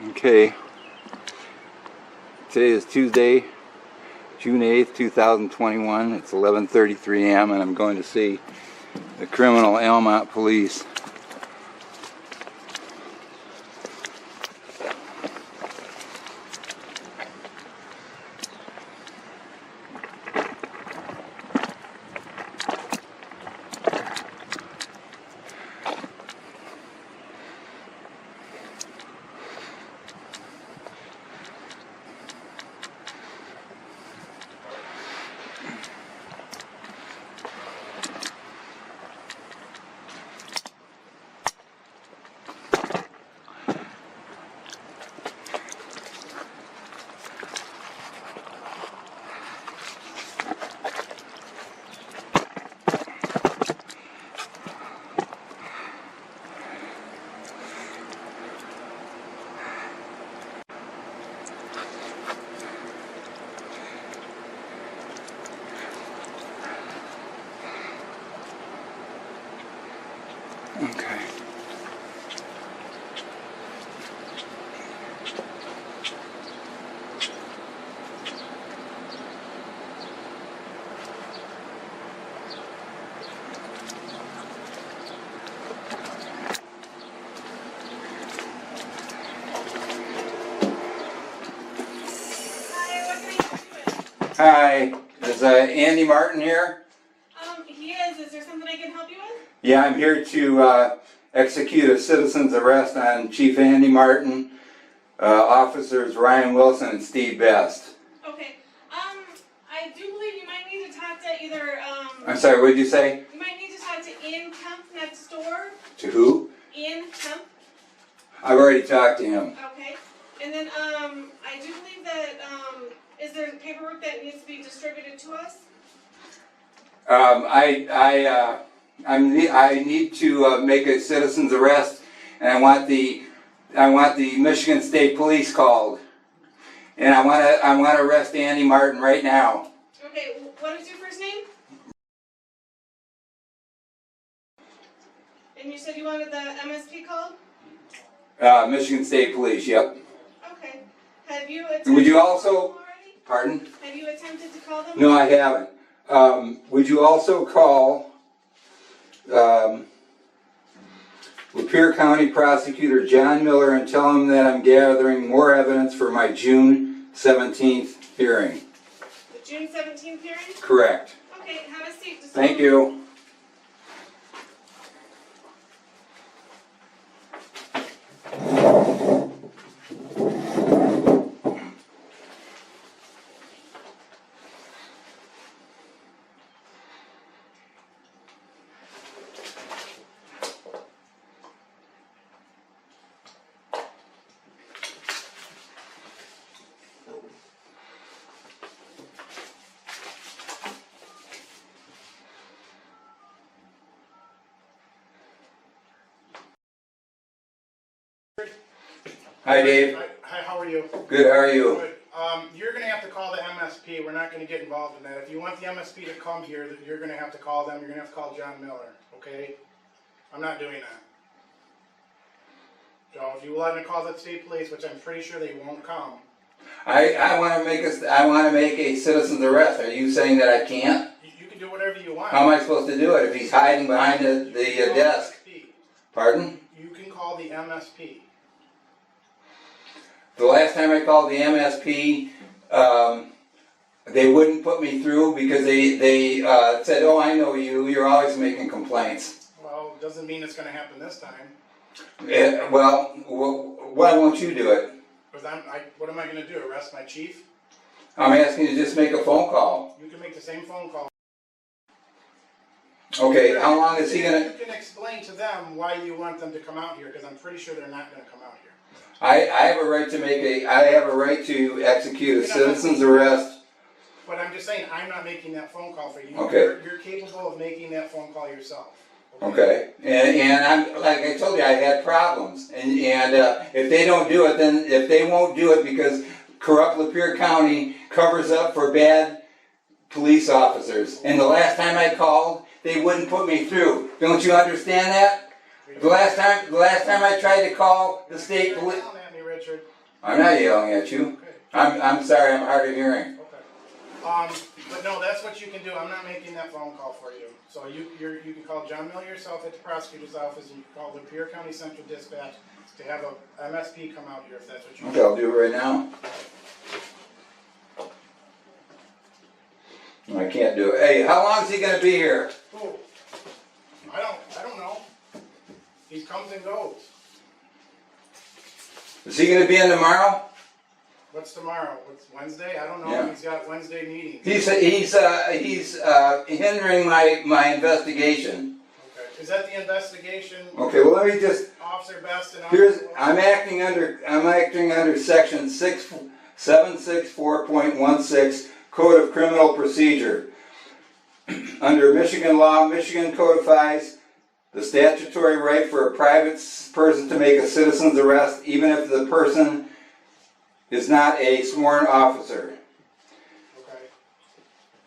Okay, today is Tuesday, June 8th, 2021. It's 11:33 a.m. and I'm going to see the criminal Almont Police. Okay. Hi, is Andy Martin here? He is. Is there something I can help you with? Yeah, I'm here to execute a citizen's arrest on Chief Andy Martin, officers Ryan Wilson and Steve Best. Okay. I do believe you might need to talk to either, I'm sorry, what did you say? you might need to talk to Ian Kemp next door. To who? Ian Kemp. I've already talked to him. Okay. And then, I do believe that, is there paperwork that needs to be distributed to us? I need to make a citizen's arrest, and I want the Michigan State Police called, and I want to arrest Andy Martin right now. Okay. What is your first name? And you said you wanted the MSP called? Michigan State Police. Yep. Okay. Have you attempted Would you to call also? them already? Pardon? Have you attempted to call them? No, I haven't. Would you also call Lapeer County Prosecutor John Miller and tell him that I'm gathering more evidence for my June 17th hearing? The June 17th hearing? Correct. Okay, have a seat. Just Thank you. Hi, Dave. Hi, how are you? Good, how are you? Good. You're going to have to call the MSP. We're not going to get involved in that. If you want the MSP to come here, you're going to have to call them. You're going to have to call John Miller, okay? I'm not doing that. So if you will let me call the state police, which I'm pretty sure they won't come. I want to make a citizen's arrest. Are you saying that I can't? You can do whatever you want. How am I supposed to do it if he's hiding behind the desk? Pardon? You can call the MSP. The last time I called the MSP, they wouldn't put me through because they said, "Oh, I know you. You're always making complaints." Well, it doesn't mean it's going to happen this time. Well, why won't you do it? Because what am I going to do? Arrest my chief? I'm asking you to just make a phone call. You can make the same phone call. Okay, how long is he gonna? You can explain to them why you want them to come out here, because I'm pretty sure they're not going to come out here. I have a right to execute a citizen's arrest. But I'm just saying, I'm not making that phone call for you. Okay. You're capable of making that phone call yourself. Okay, and I'm like I told you, I had problems, and if they don't do it, then if they won't do it because corrupt Lapeer County covers up for bad police officers, and the last time I called, they wouldn't put me through. Don't you understand that? The last time I tried to call the state police. You're yelling at me, Richard. I'm not yelling at you. Okay. I'm sorry, I'm hard of hearing. Okay. But no, that's what you can do. I'm not making that phone call for you. So you can call John Miller yourself at the prosecutor's office, and you can call the Lapeer County Central Dispatch to have a MSP come out here if that's what you want. Okay, I'll do it right now. I can't do it. Hey, how long is he gonna be here? Who? I don't know. He comes and goes. Is he gonna be in tomorrow? What's tomorrow? What's Wednesday? I don't know. Yeah. He's got Wednesday meetings. He's hindering my investigation. Okay. Is that the investigation? Okay, well let me just. Officer Best and I'm acting under section 764.16 Code of Criminal Procedure. Under Michigan law, Michigan codifies the statutory right for a private person to make a citizen's arrest even if the person is not a sworn officer. Okay.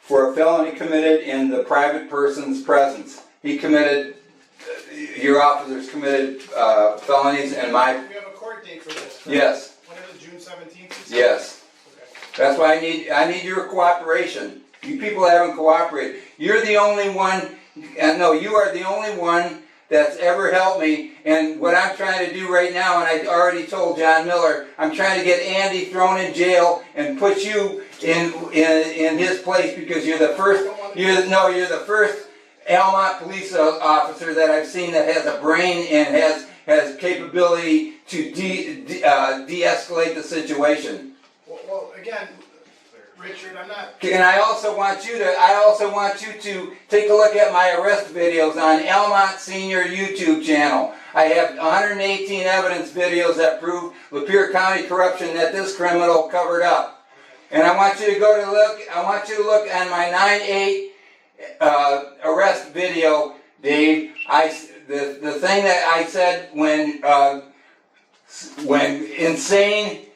For a felony committed in the private person's presence. Your officers committed felonies and We have a court date for this. Correct? Yes. When is it? June 17th? Yes. Okay. That's why I need your cooperation. You people haven't cooperated. You're the only one, and no, you are the only one that's ever helped me. And what I'm trying to do right now, and I already told John Miller, I'm trying to get Andy thrown in jail and put you in his place because you're the first. You're the first Almont Police officer that I've seen that has a brain and has capability to de-escalate the situation. Well, again, Richard, I'm not. And I also want you to take a look at my arrest videos on Almont Senior YouTube channel. I have 118 evidence videos that prove Lapeer County corruption that this criminal covered up. And I want you to look on my 9/8 arrest video, Dave. The thing that I said when insane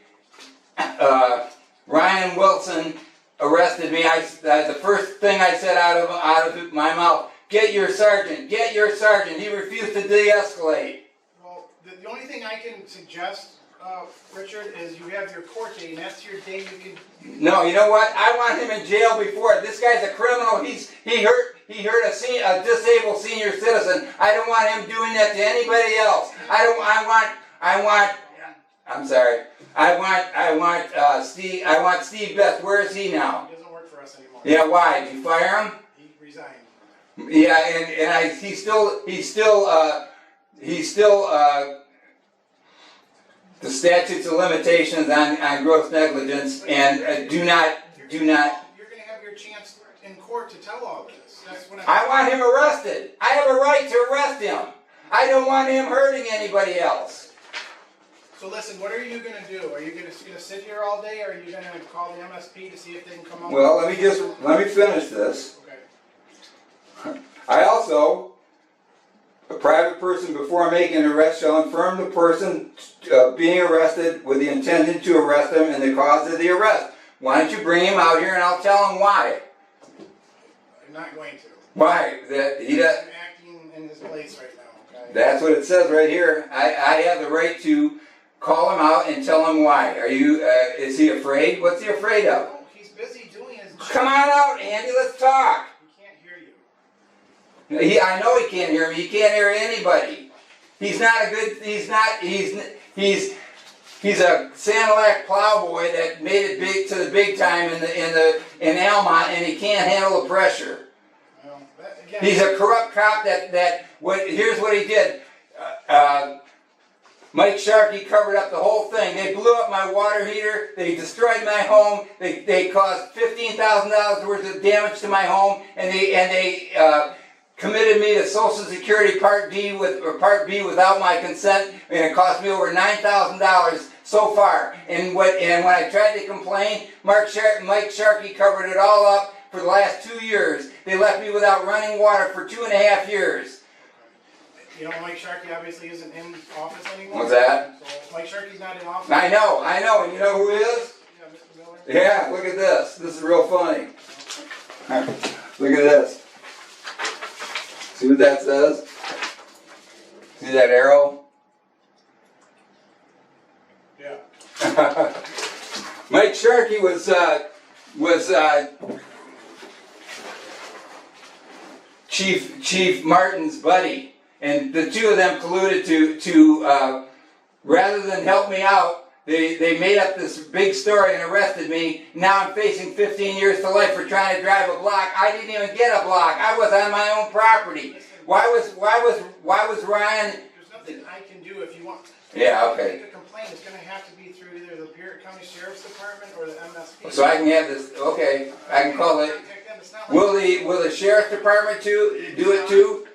Ryan Wilson arrested me, the first thing I said out of my mouth, get your sergeant. He refused to de-escalate. Well, the only thing I can suggest, Richard, is you have your court date, and that's your day you can. No, you know what? I want him in jail before. This guy's a criminal. He hurt a disabled senior citizen. I don't want him doing that to anybody else. I want Steve Best. Where is he now? He doesn't work for us anymore. Yeah, why? Did you fire him? He resigned. Yeah, he's still the statutes of limitations on gross negligence and do not. You're going to have your chance in court to tell all this. That's what I want him arrested. I have a right to arrest him. I don't want him hurting anybody else. So listen, what are you going to do? Are you going to sit here all day, or are you going to call the MSP to see if they can come up? Well, let me finish this. Okay. I also, a private person before making an arrest shall inform the person being arrested with the intention to arrest him and the cause of the arrest. Why don't you bring him out here and I'll tell him why. I'm not going to. Why? That he does. I'm acting in his place right now, okay? That's what it says right here. I have the right to call him out and tell him why. Is he afraid? What's he afraid of? No, he's busy doing his job. Come on out, Andy, let's talk. He can't hear you. I know he can't hear me. He can't hear anybody. He's a Sanilac plowboy that made it big to the big time in Almont, and he can't handle the pressure. Well, again, He's a corrupt cop here's what he did. Mike Sharkey covered up the whole thing. They blew up my water heater. They destroyed my home. They caused $15,000 worth of damage to my home, and they committed me to Social Security Part B without my consent, and it cost me over $9,000 so far. And when I tried to complain, Mike Sharkey covered it all up for the last 2 years. They left me without running water for 2.5 years. you know, Mike Sharkey obviously isn't in office anymore. What's that? So Mike Sharkey's not in office. I know, and you know who he is? Yeah, Mr. Miller. Yeah, look at this. This is real funny. Look at this. See what that says? See that arrow? Yeah. Sparky was Chief Martin's buddy, and the two of them colluded to rather than help me out, they made up this big story and arrested me. Now I'm facing 15 years to life for trying to drive a block. I didn't even get a block. I was on my own property. Why was Ryan? There's nothing I can do if you want. Yeah, If you okay. make a complaint, it's gonna have to be through either the Lapeer County Sheriff's Department or the MSP. So I can have this. Okay, I can call it. Contact them. It's not like- Will the sheriff's department do it too?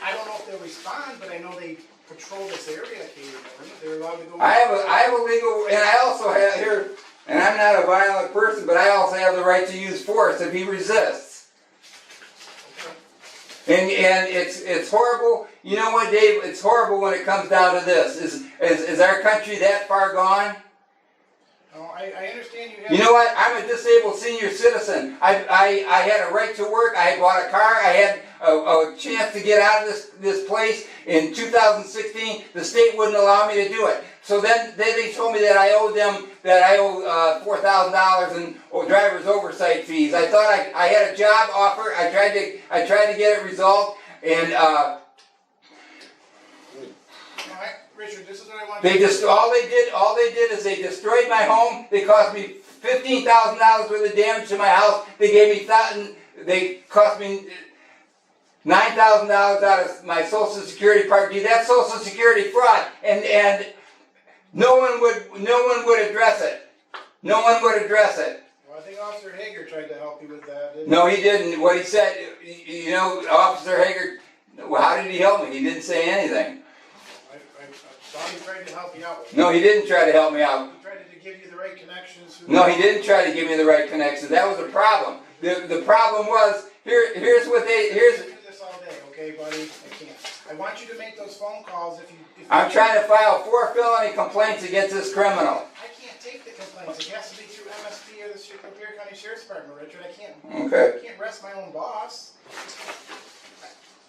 I don't know if they'll respond, but I know they patrol this area occasionally. They're allowed to go. I have a legal, and I also have here, and I'm not a violent person, but I also have the right to use force if he resists. And it's horrible. You know what, Dave? It's horrible when it comes down to this. Is our country that far gone? No, I understand you have. You know what? I'm a disabled senior citizen. I had a right to work. I had bought a car. I had a chance to get out of this place. In 2016, the state wouldn't allow me to do it. So then they told me that I owe $4,000 in driver's oversight fees. I thought I had a job offer. I tried to get it resolved, and Richard, this is what I want. they just all they did is they destroyed my home. They cost me $15,000 worth of damage to my house. They cost me $9,000 out of my Social Security Part D. That's Social Security fraud, and no one would address it. No one would address it. Well, I think Officer Hager tried to help you with that, didn't he? No, he didn't. What he said, you know, Officer Hager. Well, how did he help me? He didn't say anything. I thought he tried to help you out with it. No, he didn't try to help me out. He tried to give you the right connections. No, he didn't try to give me the right connection. That was the problem. The problem was here's I do this all day, okay, buddy? I can't. I want you to make those phone calls if you. I'm trying to file 4 felony complaints against this criminal. I can't take the complaints. It has to be through MSP or the Lapeer County Sheriff's Department, Richard. I can't. Okay. I can't arrest my own boss.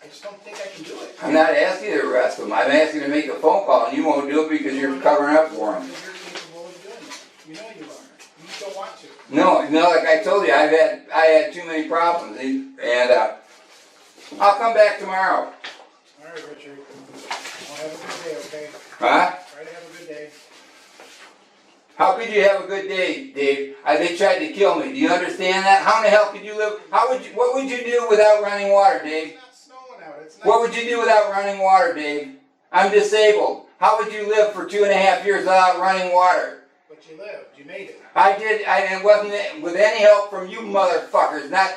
I just don't think I can do it. I'm not asking you to arrest him. I'm asking you to make a phone call, and you won't do it because you're covering up for him. Because you're capable of doing it. You know you are. You just don't want to. No, like I told you, I had too many problems, and I'll come back tomorrow. All right, Richard. Well, have a good day, okay? Huh? Try to have a good day. How could you have a good day, Dave? They tried to kill me. Do you understand that? How in the hell could you live? What would you do without running water, Dave? It's not snowing out. It's not. What would you do without running water, Dave? I'm disabled. How would you live for 2.5 years without running water? But you lived. You made it. I did, and it wasn't with any help from you motherfuckers. Not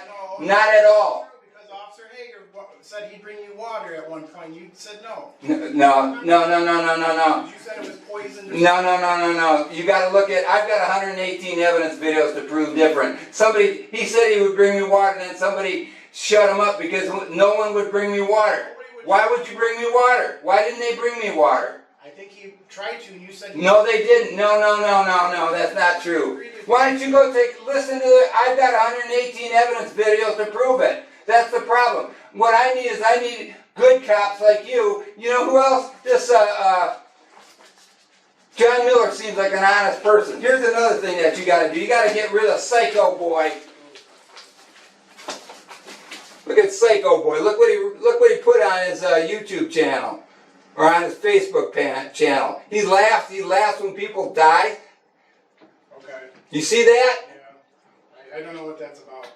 at all. Because Officer Hager said he'd bring you water at one point. You said no. No. You said it was poisoned. No. You gotta look at, I've got 118 evidence videos to prove different. He said he would bring me water, and then somebody shut him up because no one would bring me water. Why would you bring me water? Why didn't they bring me water? I think he tried to, and you said No, they didn't. No, that's not true. Why don't you go listen to it? I've got 118 evidence videos to prove it. That's the problem. What I need good cops like you. You know who else? This, John Miller seems like an honest person. Here's another thing that you gotta do. You gotta get rid of Psycho Boy. Look at Psycho Boy. Look what he put on his YouTube channel. Or on his Facebook channel. He laughs when people die. Okay. You see that? Yeah. I don't know what that's about.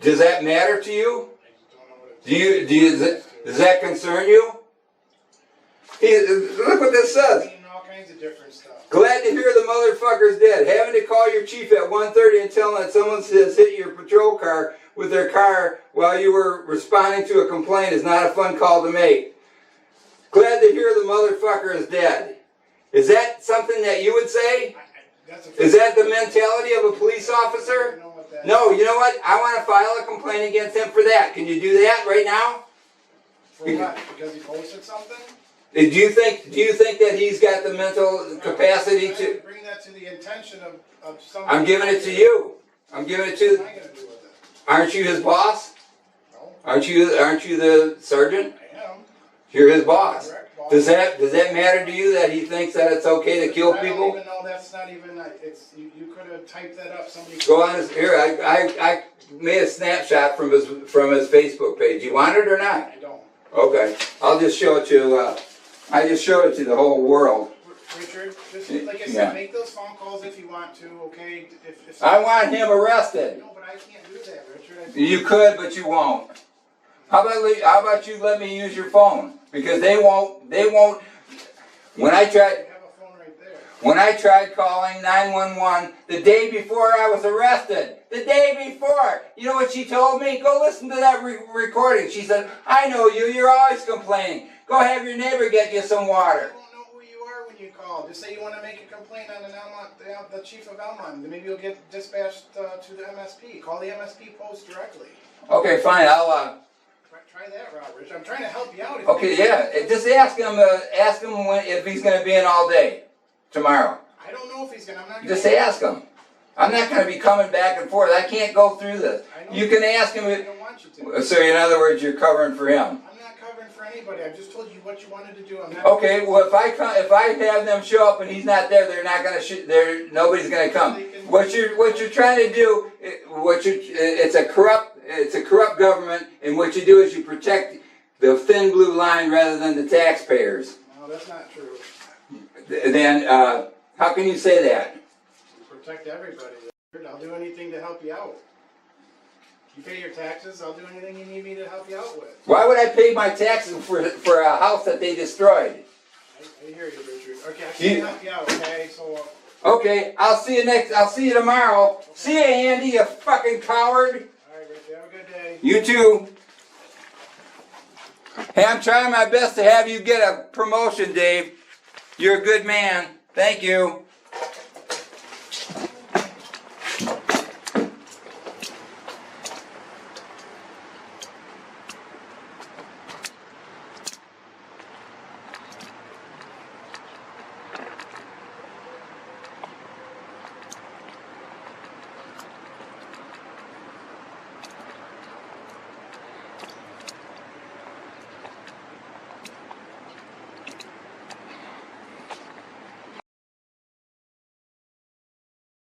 Does that matter to you? I just don't know what it's Does that concern you? Look what this says. all kinds of different stuff. Glad to hear the motherfucker's dead. Having to call your chief at 1:30 and tell him that someone has hit your patrol car with their car while you were responding to a complaint is not a fun call to make. Glad to hear the motherfucker is dead. Is that something that you would say? Is that the mentality of a police officer? No, you know what? I want to file a complaint against him for that. Can you do that right now? For what? Because he posted something? Do you think that he's got the mental capacity to? Bring that to the attention of someone. I'm giving it to you. I'm giving it to. What am I going to do with it? Aren't you his boss? No. Aren't you the sergeant? I am. You're his boss. Correct, boss. Does that matter to you that he thinks that it's okay to kill I don't people? even know, that's not even, it's, you could have typed that up, somebody. Go on his, here, I made a snapshot from his Facebook page. You want it or not? I don't. Okay, I'll just show it to, I just showed it to the whole world. Richard, just like I said, Yeah. make those phone calls if you want to, okay? If I want him arrested. No, but I can't do that, Richard. You could, but you won't. How about you let me use your phone? Because they won't, when I tried, I have a phone right there. when I tried calling 911 the day before I was arrested, the day before, you know what she told me? Go listen to that recording. She said, I know you, you're always complaining. Go have your neighbor get you some I water. don't know who you are when you call. Just say you want to make a complaint on an Almont, the chief of Almont. Then maybe you'll get dispatched to the MSP. Call the MSP post directly. Okay, fine, I'll, Try that route, Rich. I'm trying to help you out. okay, yeah, just ask him if he's gonna be in all day, tomorrow. I don't know if he's gonna. I'm not gonna. Just ask him. I'm not gonna be coming back and forth, I can't go through this. I know You can ask him, I don't want you to. so in other words, you're covering for him. I'm not covering for anybody. I just told you what you wanted to do. I'm not. Okay, well if I have them show up and he's not there, they're not gonna nobody's gonna come. What you're trying to do, it's a corrupt government, and what you do is you protect the thin blue line rather than the taxpayers. No, that's not true. Then how can you say that? Protect everybody. Richard. I'll do anything to help you out. You pay your taxes. I'll do anything you need me to help you out with. Why would I pay my taxes for a house that they destroyed? I hear you, Richard. Okay, I can help you out. Okay, so. Okay, I'll see you tomorrow. See you, Andy, you fucking coward. All right, Richard. Have a good day. You too. Hey, I'm trying my best to have you get a promotion, Dave. You're a good man. Thank you.